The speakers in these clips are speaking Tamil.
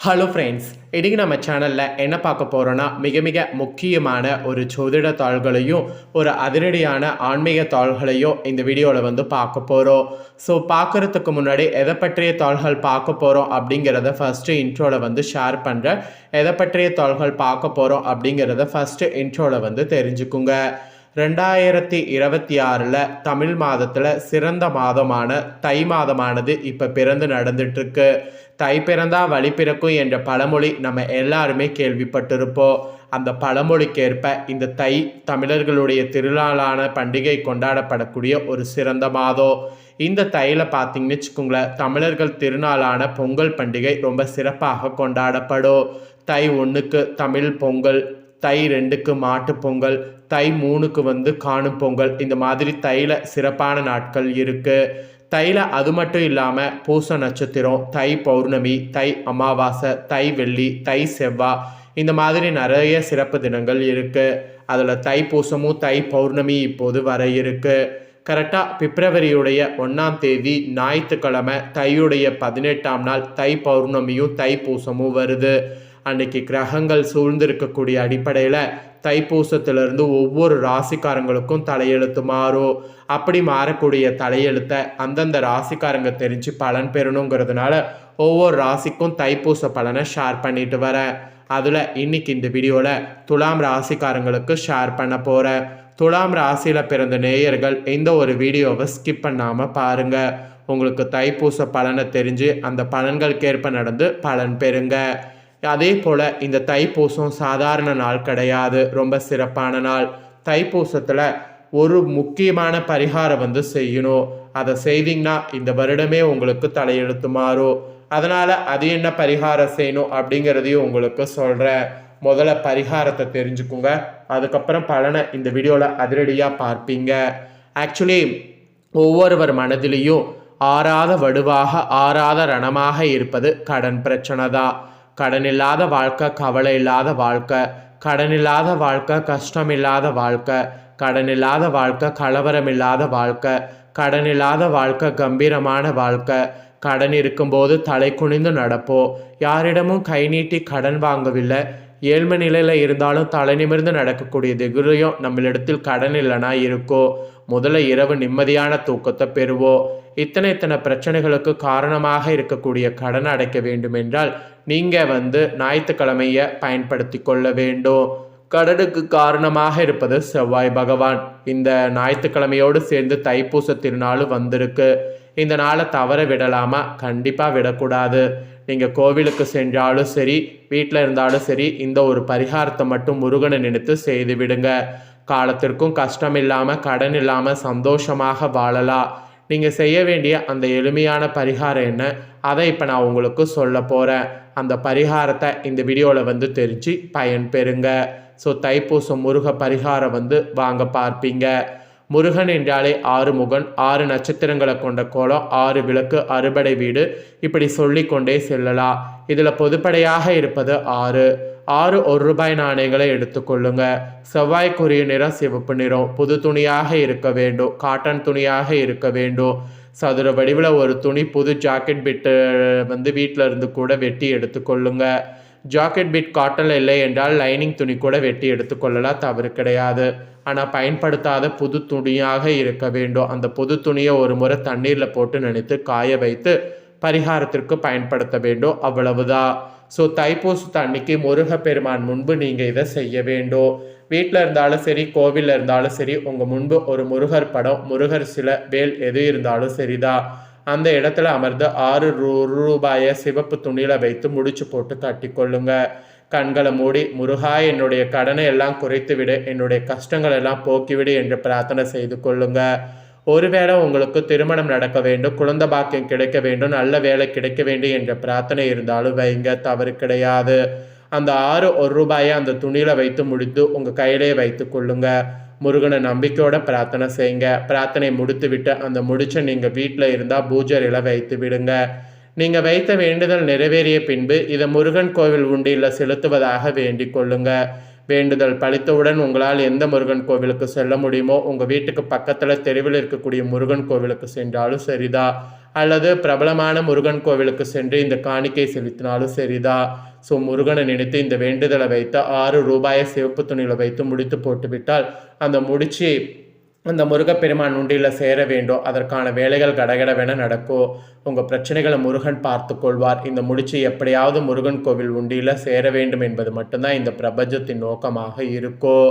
ஹலோ ஃப்ரெண்ட்ஸ், இன்றைக்கி நம்ம சேனலில் என்ன பார்க்க போகிறோன்னா மிக மிக முக்கியமான ஒரு ஜோதிட தாள்களையும் ஒரு அதிரடியான ஆன்மீக தாள்களையும் இந்த வீடியோவில் பார்க்க போகிறோம். ஸோ பார்க்குறதுக்கு முன்னாடி எதை பற்றிய தாள்கள் பார்க்க போகிறோம் அப்படிங்கிறத ஃபஸ்ட்டு இன்ட்ரோவில் ஷேர் பண்ணுறேன். எதை பற்றிய தாள்கள் பார்க்க போகிறோம் அப்படிங்கிறத ஃபஸ்ட்டு இன்ட்ரோவில் தெரிஞ்சுக்குங்க. 2026 தமிழ் மாதத்தில் சிறந்த மாதமான தை மாதமானது இப்போ பிறந்து நடந்துட்டுருக்கு. தை பிறந்தா வழி பிறக்கும் என்ற பழமொழி நம்ம எல்லாருமே கேள்விப்பட்டிருப்போம். அந்த பழமொழிக்கேற்ப இந்த தை தமிழர்களுடைய திருநாளான பண்டிகை கொண்டாடப்படக்கூடிய ஒரு சிறந்த மாதம். இந்த தையில் பார்த்தீங்கன்னு வச்சுக்கோங்களேன், தமிழர்கள் திருநாளான பொங்கல் பண்டிகை ரொம்ப சிறப்பாக கொண்டாடப்படும். தை 1க்கு தமிழ் பொங்கல், தை 2க்கு மாட்டு பொங்கல், தை 3க்கு காணும் பொங்கல். இந்த மாதிரி தையில் சிறப்பான நாட்கள் இருக்குது. தையில் அது மட்டும் இல்லாமல் பூச நட்சத்திரம், தை பௌர்ணமி, தை அமாவாசை, தை வெள்ளி, தை செவ்வாய், இந்த மாதிரி நிறைய சிறப்பு தினங்கள் இருக்குது. அதில் தை பூசமும் தை பௌர்ணமி இப்போது வர இருக்குது. கரெக்டாக பிப்ரவரியுடைய 1ஆம் தேதி ஞாயிற்றுக்கிழமை தையுடைய 18ஆம் நாள் தை பௌர்ணமியும் தை பூசமும் வருது. அன்னைக்கு கிரகங்கள் சூழ்ந்திருக்கக்கூடிய அடிப்படையில் தைப்பூசத்திலிருந்து ஒவ்வொரு ராசிக்காரங்களுக்கும் தலையெழுத்து மாறும். அப்படி மாறக்கூடிய தலையெழுத்தை அந்தந்த ராசிக்காரங்க தெரிஞ்சு பலன் பெறணுங்கிறதுனால ஒவ்வொரு ராசிக்கும் தைப்பூச பலனை ஷேர் பண்ணிட்டு வரேன். அதில் இன்னைக்கு இந்த வீடியோவில் துலாம் ராசிக்காரங்களுக்கு ஷேர் பண்ண போகிறேன். துலாம் ராசியில் பிறந்த நேயர்கள் இந்த ஒரு வீடியோவை ஸ்கிப் பண்ணாமல் பாருங்கள். உங்களுக்கு தைப்பூச பலனை தெரிஞ்சு அந்த பலன்களுக்கேற்ப நடந்து பலன் பெறுங்க. அதே போல் இந்த தைப்பூசம் சாதாரண நாள் கிடையாது, ரொம்ப சிறப்பான நாள். தைப்பூசத்தில் ஒரு முக்கியமான பரிகாரம் செய்யணும். அதை செய்தீங்கன்னா இந்த வருடமே உங்களுக்கு தலையெழுத்து மாறும். அதனால் அது என்ன பரிகாரம் செய்யணும் அப்படிங்கிறதையும் உங்களுக்கு சொல்கிறேன். முதல்ல பரிகாரத்தை தெரிஞ்சுக்குங்க, அதுக்கப்புறம் பலனை இந்த வீடியோவில் அதிரடியாக பார்ப்பீங்க. ஆக்சுவலி ஒவ்வொருவர் மனதிலையும் ஆறாத வடுவாக ஆறாத ரணமாக இருப்பது கடன் பிரச்சனை தான். கடன் இல்லாத வாழ்க்கை கவலை இல்லாத வாழ்க்கை, கடன் இல்லாத வாழ்க்கை கஷ்டம் இல்லாத வாழ்க்கை, கடன் இல்லாத வாழ்க்கை கலவரம் இல்லாத வாழ்க்கை, கடன் இல்லாத வாழ்க்கை கம்பீரமான வாழ்க்கை. கடன் இருக்கும்போது தலை குனிந்து நடப்போம். யாரிடமும் கை நீட்டி கடன் வாங்கவில்லை. ஏழ்மை நிலையில் இருந்தாலும் தலை நிமிர்ந்து நடக்கக்கூடிய திகுரையும் நம்மளிடத்தில் கடன் இல்லைனா இருக்கோ. முதல்ல இரவு நிம்மதியான தூக்கத்தை பெறுவோம். இத்தனை பிரச்சனைகளுக்கு காரணமாக இருக்கக்கூடிய கடன் அடைக்க வேண்டும் என்றால் நீங்கள் ஞாயிற்றுக்கிழமையை பயன்படுத்தி கொள்ள வேண்டும். கடனுக்கு காரணமாக இருப்பது செவ்வாய் பகவான். இந்த ஞாயிற்றுக்கிழமையோடு சேர்ந்து தைப்பூச திருநாள் வந்திருக்கு. இந்த நாளை தவற விடலாமா? கண்டிப்பாக விடக்கூடாது. நீங்கள் கோவிலுக்கு சென்றாலும் சரி, வீட்டில் இருந்தாலும் சரி, இந்த ஒரு பரிகாரத்தை மட்டும் முருகனை நினைத்து செய்து விடுங்க. காலத்திற்கும் கஷ்டம் இல்லாமல் கடன் இல்லாமல் சந்தோஷமாக வாழலாம். நீங்கள் செய்ய வேண்டிய அந்த எளிமையான பரிகாரம் என்ன, அதை இப்போ நான் உங்களுக்கு சொல்ல போகிறேன். அந்த பரிகாரத்தை இந்த வீடியோவில் தெரிஞ்சு பயன் பெறுங்க. ஸோ தைப்பூசம் முருக பரிகாரம் வாங்க பார்ப்பீங்க. முருகன் என்றாலே 6 முகன், 6 நட்சத்திரங்களை கொண்ட கோலம், 6 விளக்கு, அறுபடை வீடு, இப்படி சொல்லிக்கொண்டே செல்லலாம். இதில் பொதுப்படையாக இருப்பது 6 1 நாணயங்களை எடுத்துக்கொள்ளுங்க. செவ்வாய்க்குரிய நிறம் சிவப்பு நிறம், புது துணியாக இருக்க வேண்டும், காட்டன் துணியாக இருக்க வேண்டும். சதுர வடிவில் ஒரு துணி புது ஜாக்கெட் பிட்டு வீட்டில் இருந்து கூட வெட்டி எடுத்துக்கொள்ளுங்க. ஜாக்கெட் பிட் காட்டனில் இல்லை என்றால் லைனிங் துணி கூட வெட்டி எடுத்துக்கொள்ளலாம், தவறு கிடையாது. ஆனால் பயன்படுத்தாத புது துணியாக இருக்க வேண்டும். அந்த புது துணியை ஒரு முறை தண்ணீரில் போட்டு நினைத்து காய வைத்து பரிகாரத்திற்கு பயன்படுத்த வேண்டும், அவ்வளவுதான். ஸோ தைப்பூசத்து அன்னைக்கு முருகப்பெருமான் முன்பு நீங்கள் இதை செய்ய வேண்டும். வீட்டில் இருந்தாலும் சரி, கோவிலில் இருந்தாலும் சரி, உங்கள் முன்பு ஒரு முருகர் படம், முருகர் சிலை, வேல் எது இருந்தாலும் சரிதான். அந்த இடத்துல அமர்ந்து 6 ரூபாயை சிவப்பு துணியில் வைத்து முடிச்சு போட்டு கட்டிக்கொள்ளுங்க. கண்களை மூடி, முருகா என்னுடைய கடனை எல்லாம் குறைத்து விடு, என்னுடைய கஷ்டங்கள் எல்லாம் போக்கிவிடு என்று பிரார்த்தனை செய்து கொள்ளுங்க. ஒருவேளை உங்களுக்கு திருமணம் நடக்க வேண்டும், குழந்தை பாக்கியம் கிடைக்க வேண்டும், நல்ல வேலை கிடைக்க வேண்டும் என்ற பிரார்த்தனை இருந்தாலும் வைங்க, தவறு கிடையாது. அந்த 6 ரூபாயை அந்த துணியில் வைத்து முடித்து உங்கள் கையிலே வைத்து கொள்ளுங்க. முருகனை நம்பிக்கையோட பிரார்த்தனை செய்யுங்க. பிரார்த்தனை முடித்து விட்டு அந்த முடிச்சை நீங்கள் வீட்டில் இருந்தால் பூஜையில் வைத்து விடுங்க. நீங்கள் வைத்த வேண்டுதல் நிறைவேறிய பின்பு இதை முருகன் கோவில் உண்டியில் செலுத்துவதாக வேண்டிக் கொள்ளுங்க. வேண்டுதல் பழித்தவுடன் உங்களால் எந்த முருகன் கோவிலுக்கு செல்ல முடியுமோ உங்கள் வீட்டுக்கு பக்கத்தில் தெருவில் இருக்கக்கூடிய முருகன் கோவிலுக்கு சென்றாலும் சரிதான். அல்லது பிரபலமான முருகன் கோவிலுக்கு சென்று இந்த காணிக்கை செலுத்தினாலும் சரிதான். ஸோ முருகனை நினைத்து இந்த வேண்டுதலை வைத்து 6 ரூபாயை சிவப்பு துணியில் வைத்து முடித்து போட்டுவிட்டால் அந்த முடிச்சு அந்த முருகப்பெருமான் உண்டியில் சேர வேண்டும். அதற்கான வேலைகள் கடகடவென நடக்கும். உங்கள் பிரச்சனைகளை முருகன் பார்த்து கொள்வார். இந்த முடிச்சு எப்படியாவது முருகன் கோவில் உண்டியில் சேர வேண்டும் என்பது மட்டும்தான் இந்த பிரபஞ்சத்தின் நோக்கமாக இருக்கும்.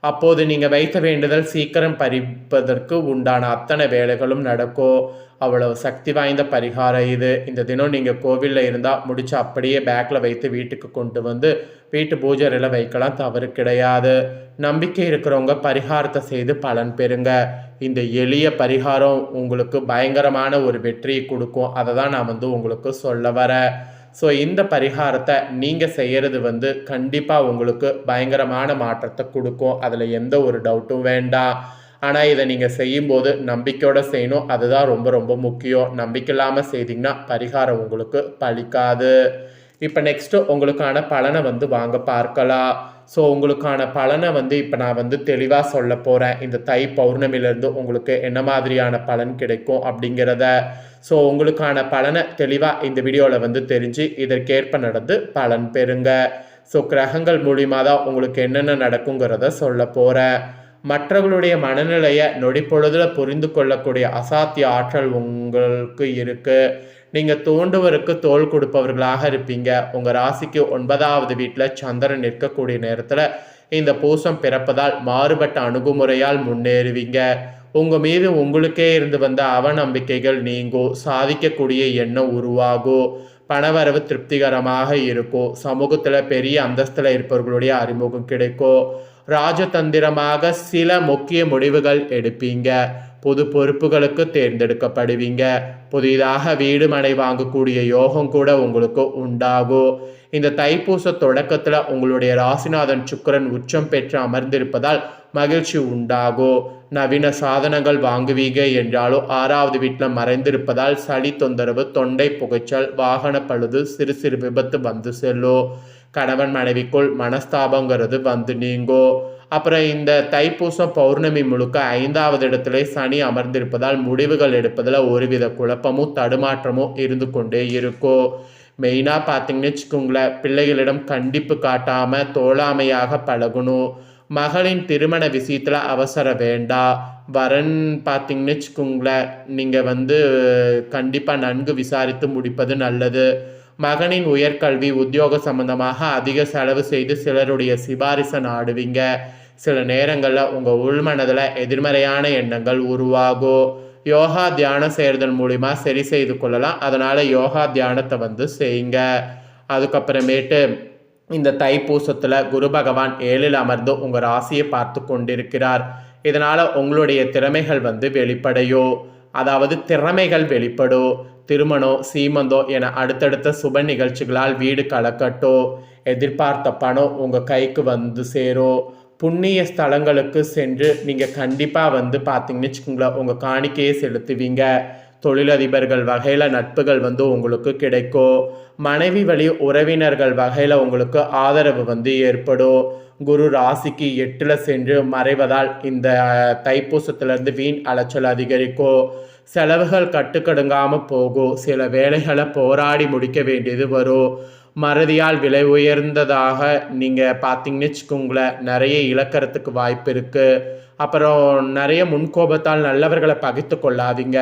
அப்போது நீங்கள் வைத்த வேண்டுதல் சீக்கிரம் பறிப்பதற்கு உண்டான அத்தனை வேலைகளும் நடக்கும். அவ்வளவு சக்தி வாய்ந்த பரிகாரம் இது. இந்த தினம் நீங்கள் கோவிலில் இருந்தால் முடிச்சு அப்படியே பேக்கில் வைத்து வீட்டுக்கு கொண்டு வந்து வீட்டு பூஜையில் வைக்கலாம், தவறு கிடையாது. நம்பிக்கை இருக்கிறவங்க பரிகாரத்தை செய்து பலன் பெறுங்க. இந்த எளிய பரிகாரம் உங்களுக்கு பயங்கரமான ஒரு வெற்றியை கொடுக்கும். அதை தான் நான் உங்களுக்கு சொல்ல வரேன். ஸோ இந்த பரிகாரத்தை நீங்கள் செய்கிறது கண்டிப்பாக உங்களுக்கு பயங்கரமான மாற்றத்தை கொடுக்கும். அதில் எந்த ஒரு டவுட்டும் வேண்டாம். ஆனால் இதை நீங்கள் செய்யும்போது நம்பிக்கையோடு செய்யணும். அதுதான் ரொம்ப ரொம்ப முக்கியம். நம்பிக்கை இல்லாமல் செய்தீங்கன்னா பரிகாரம் உங்களுக்கு பலிக்காது. இப்போ நெக்ஸ்ட்டு உங்களுக்கான பலனை வாங்க பார்க்கலாம். ஸோ உங்களுக்கான பலனை இப்போ நான் தெளிவாக சொல்ல போகிறேன். இந்த தை பௌர்ணமியிலேருந்து உங்களுக்கு என்ன மாதிரியான பலன் கிடைக்கும் அப்படிங்கிறத. ஸோ உங்களுக்கான பலனை தெளிவாக இந்த வீடியோவில் தெரிஞ்சு இதற்கேற்ப நடந்து பலன் பெறுங்க. ஸோ கிரகங்கள் மூலியமாக தான் உங்களுக்கு என்னென்ன நடக்குங்கிறத சொல்ல போகிறேன். மற்றவர்களுடைய மனநிலையை நொடிப்பொழுதில் புரிந்து கொள்ளக்கூடிய அசாத்திய ஆற்றல் உங்களுக்கு இருக்குது. நீங்கள் தோண்டுவருக்கு தோல் கொடுப்பவர்களாக இருப்பீங்க. உங்கள் ராசிக்கு 9வது வீட்டில் சந்திரன் நிற்கக்கூடிய நேரத்தில் இந்த பூசம் பிறப்பதால் மாறுபட்ட அணுகுமுறையால் முன்னேறுவீங்க. உங்கள் மீது உங்களுக்கே இருந்து வந்த அவநம்பிக்கைகள் நீங்கும். சாதிக்கக்கூடிய எண்ணம் உருவாகும். பணவரவு திருப்திகரமாக இருக்கும். சமூகத்தில் பெரிய அந்தஸ்தில் இருப்பவர்களுடைய அறிமுகம் கிடைக்கும். ராஜதந்திரமாக சில முக்கிய முடிவுகள் எடுப்பீங்க. பொது பொறுப்புகளுக்கு தேர்ந்தெடுக்கப்படுவீங்க. புதிதாக வீடு மனை வாங்கக்கூடிய யோகம் கூட உங்களுக்கு உண்டாகும். இந்த தைப்பூச தொடக்கத்தில் உங்களுடைய ராசிநாதன் சுக்கிரன் உச்சம் பெற்று அமர்ந்திருப்பதால் மகிழ்ச்சி உண்டாகும். நவீன சாதனங்கள் வாங்குவீங்க என்றாலும் 6வது வீட்டில் மறைந்திருப்பதால் சளி தொந்தரவு, தொண்டை புகைச்சல், வாகன பழுது, சிறு சிறு விபத்து செல்லும். கணவன் மனைவிக்குள் மனஸ்தாபங்கிறது நீங்கும். அப்புறம் இந்த தைப்பூசம் பௌர்ணமி முழுக்க 5வது இடத்துல சனி அமர்ந்திருப்பதால் முடிவுகள் எடுப்பதில் ஒருவித குழப்பமும் தடுமாற்றமும் இருந்து கொண்டே இருக்கும். மெயினாக பார்த்தீங்கன்னு வச்சுக்கோங்களேன், பிள்ளைகளிடம் கண்டிப்பு காட்டாமல் தோழாமையாக பழகணும். மகளின் திருமண விஷயத்தில் அவசரம் வேண்டாம். வரன் பார்த்தீங்கன்னு வச்சுக்கோங்களேன், நீங்கள் கண்டிப்பாக நன்கு விசாரித்து முடிப்பது நல்லது. மகனின் உயர்கல்வி உத்தியோக சம்பந்தமாக அதிக செலவு செய்து சிலருடைய சிபாரிசை நாடுவீங்க. சில நேரங்களில் உங்கள் உள்மனதில் எதிர்மறையான எண்ணங்கள் உருவாகும். யோகா தியானம் செய்கிறதன் மூலிமா சரி செய்து கொள்ளலாம். அதனால் யோகா தியானத்தை செய்யுங்க. அதுக்கப்புறமேட்டு இந்த தைப்பூசத்தில் குரு பகவான் 7ல் அமர்ந்து உங்கள் ராசியை பார்த்து கொண்டிருக்கிறார். இதனால் உங்களுடைய திறமைகள் வெளிப்படையும், அதாவது திறமைகள் வெளிப்படும். திருமணம், சீமந்தம் என அடுத்தடுத்த சுப நிகழ்ச்சிகளால் வீடு கலக்கட்டும். எதிர்பார்த்த பணம் உங்கள் கைக்கு சேரும். புண்ணிய ஸ்தலங்களுக்கு சென்று நீங்கள் கண்டிப்பாக பார்த்தீங்கன்னு வச்சுக்கோங்களேன், உங்கள் காணிக்கையை செலுத்துவீங்க. தொழிலதிபர்கள் வகையில் நட்புகள் உங்களுக்கு கிடைக்கும். மனைவி வழி உறவினர்கள் வகையில் உங்களுக்கு ஆதரவு ஏற்படும். குரு ராசிக்கு 8ல் சென்று மறைவதால் இந்த தைப்பூசத்திலிருந்து வீண் அலைச்சல் அதிகரிக்கும். செலவுகள் கட்டுக்கடுங்காமல் போகும். சில வேலைகளை போராடி முடிக்க வேண்டியது வரும். மறதியால் விலை உயர்ந்ததாக நீங்கள் பார்த்தீங்கன்னு வச்சுக்கோங்களேன், நிறைய இழக்கிறதுக்கு வாய்ப்பு இருக்குது. அப்புறம் நிறைய முன்கோபத்தால் நல்லவர்களை பகைத்து கொள்ளாதீங்க.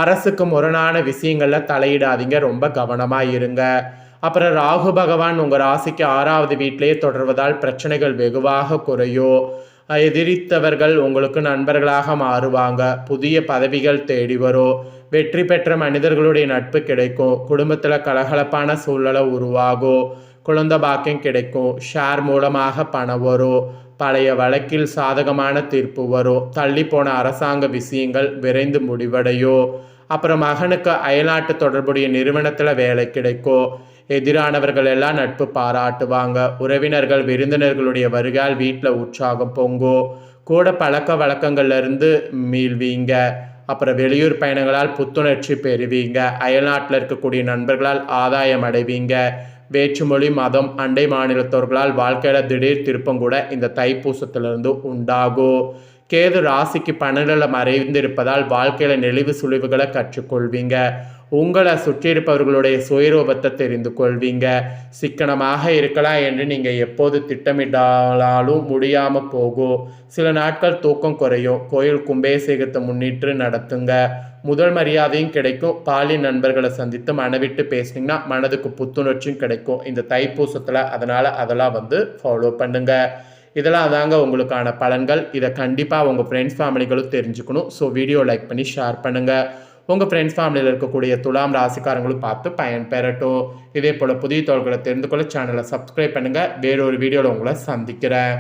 அரசுக்கு முரணான விஷயங்களில் தலையிடாதீங்க. ரொம்ப கவனமாக இருங்க. அப்புறம் ராகு பகவான் உங்கள் ராசிக்கு 6வது வீட்டிலேயே தொடர்வதால் பிரச்சனைகள் வெகுவாக குறையும். எதிரித்தவர்கள் உங்களுக்கு நண்பர்களாக மாறுவாங்க. புதிய பதவிகள் தேடி வரும். வெற்றி பெற்ற மனிதர்களுடைய நட்பு கிடைக்கும். குடும்பத்தில் கலகலப்பான சூழ்நிலை உருவாகும். குழந்தை பாக்கியம் கிடைக்கும். ஷேர் மூலமாக பணம் வரும். பழைய வழக்கில் சாதகமான தீர்ப்பு வரும். தள்ளி போன அரசாங்க விஷயங்கள் விரைந்து முடிவடையும். அப்புறம் மகனுக்கு அயல்நாட்டு தொடர்புடைய நிறுவனத்தில் வேலை கிடைக்கும். எதிரானவர்கள் எல்லாம் நட்பு பாராட்டுவாங்க. உறவினர்கள் விருந்தினர்களுடைய வருகையால் வீட்டில் உற்சாகம் பொங்கும். கூட பழக்க வழக்கங்கள்லேருந்து மீள்வீங்க. அப்புறம் வெளியூர் பயணங்களால் புத்துணர்ச்சி பெறுவீங்க. அயல்நாட்டில் இருக்கக்கூடிய நண்பர்களால் ஆதாயம் அடைவீங்க. வேற்றுமொழி, மதம், அண்டை மாநிலத்தவர்களால் வாழ்க்கையில் திடீர் திருப்பம் கூட இந்த தைப்பூசத்திலிருந்து உண்டாகும். கேது ராசிக்கு 12ல் மறைந்திருப்பதால் வாழ்க்கையில் நெளிவு சுழிவுகளை கற்றுக்கொள்வீங்க. உங்களை சுற்றி இருப்பவர்களுடைய சுயரூபத்தை தெரிந்து கொள்வீங்க. சிக்கனமாக இருக்கலாம் என்று நீங்கள் எப்போது திட்டமிட்டாலும் முடியாமல் போகும். சில நாட்கள் தூக்கம் குறையும். கோயில் கும்பாபிஷேகத்தை முன்னிட்டு நடத்துங்க. முதல் மரியாதையும் கிடைக்கும். பாலியல் நண்பர்களை சந்தித்து மனவிட்டு பேசுனீங்கன்னா மனதுக்கு புத்துணர்ச்சியும் கிடைக்கும் இந்த தைப்பூசத்தில். அதெல்லாம் ஃபாலோ பண்ணுங்க. இதெல்லாம் தாங்க உங்களுக்கான பலன்கள். இதை கண்டிப்பாக உங்கள் ஃப்ரெண்ட்ஸ் ஃபேமிலிகளும் தெரிஞ்சுக்கணும். ஸோ வீடியோ லைக் பண்ணி ஷேர் பண்ணுங்கள். உங்கள் ஃப்ரெண்ட்ஸ் ஃபேமிலியில் இருக்கக்கூடிய துலாம் ராசிக்காரங்களும் பார்த்து பயன்பெறட்டும். இதே போல் புதிய தகவல்களை தெரிந்து கொள்ள சேனலை சப்ஸ்கிரைப் பண்ணுங்கள். வேறொரு வீடியோவில் உங்களை சந்திக்கிறேன்.